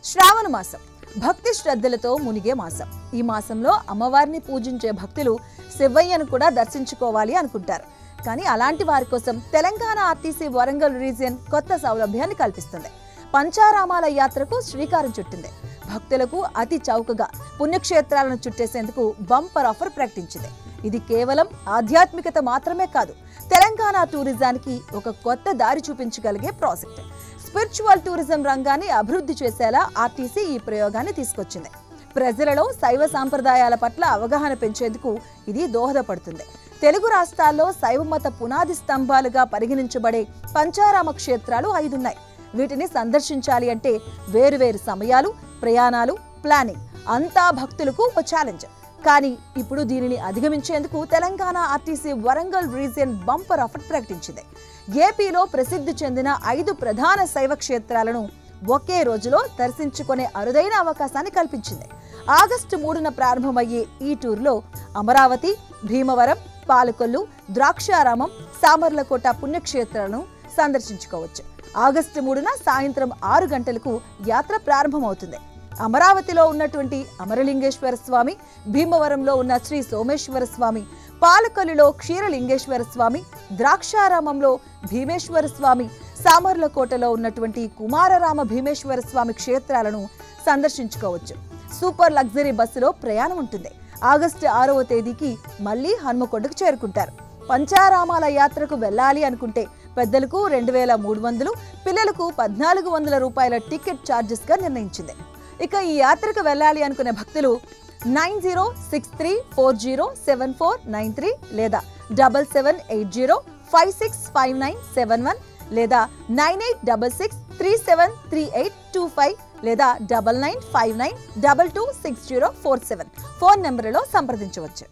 శ్రావణ మాసం భక్తి శ్రద్ధలతో మునిగే మాసం. ఈ మాసంలో అమ్మవారిని పూజించే భక్తులు శివయ్యను కూడా దర్శించుకోవాలి అనుకుంటారు. కానీ అలాంటి వారి కోసం తెలంగాణ ఆర్టీసీ వరంగల్ రీజియన్ కొత్త సౌలభ్యాన్ని కల్పిస్తుంది. పంచారామాల యాత్రకు శ్రీకారం చుట్టింది. భక్తులకు అతి చౌకగా పుణ్యక్షేత్రాలను చుట్టేసేందుకు బంపర్ ఆఫర్ ప్రకటించింది. ఇది కేవలం ఆధ్యాత్మికత మాత్రమే కాదు, తెలంగాణ టూరిజానికి ఒక కొత్త దారి చూపించగలిగే ప్రాజెక్ట్. స్పిరిచువల్ టూరిజం రంగాన్ని అభివృద్ధి చేసేలా ఆర్టీసీ ఈ ప్రయోగాన్ని తీసుకొచ్చింది. ప్రజలలో శైవ సాంప్రదాయాల పట్ల అవగాహన పెంచేందుకు ఇది దోహదపడుతుంది. తెలుగు రాష్ట్రాల్లో శైవమత పునాది స్తంభాలుగా పరిగణించబడే పంచారామ క్షేత్రాలు 5 ఉన్నాయి. వీటిని సందర్శించాలి అంటే వేరువేరు సమయాలు, ప్రయాణాలు, ప్లానింగ్ అంతా భక్తులకు ఒక ఛాలెంజ్. కానీ ఇప్పుడు దీనిని అధిగమించేందుకు Telangana RTC Warangal region bumper offer ప్రకటించింది. ఏపీలో ప్రసిద్ధి చెందిన 5 ప్రధాన శైవ క్షేత్రాలను ఒకే రోజులో దర్శించుకునే అరుదైన అవకాశాన్ని కల్పించింది. ఆగస్టు 3న ప్రారంభమయ్యే ఈ టూర్లో అమరావతి, భీమవరం, పాలకొల్లు, ద్రాక్షారామం, సామర్లకోట పుణ్యక్షేత్రాలను సందర్శించుకోవచ్చు. ఆగస్టు 3న సాయంత్రం 6 గంటలకు యాత్ర ప్రారంభమవుతుంది. అమరావతిలో ఉన్నటువంటి అమరలింగేశ్వర స్వామి, భీమవరంలో ఉన్న శ్రీ సోమేశ్వర స్వామి, పాలకొల్లులో క్షీరలింగేశ్వర స్వామి, ద్రాక్షారామంలో భీమేశ్వర స్వామి, సామర్లకోటలో ఉన్నటువంటి కుమారరామ భీమేశ్వర స్వామి క్షేత్రాలను సందర్శించుకోవచ్చు. సూపర్ లగ్జరీ బస్సులో ప్రయాణం ఉంటుంది. ఆగస్టు 6వ తేదీకి మళ్లీ హన్మకొండకు చేరుకుంటారు. పంచారామాల యాత్రకు వెళ్ళాలి అనుకుంటే పెద్దలకు 2300, పిల్లలకు 1400 రూపాయల టికెట్ ఛార్జెస్ గా నిర్ణయించింది. ఇక ఈ యాత్రకు వెళ్ళాలి అనుకునే భక్తులు 9063407493 లేదా 7780565971 లేదా 9866373825 లేదా 9959226047 ఫోన్ నెంబర్లో సంప్రదించవచ్చు.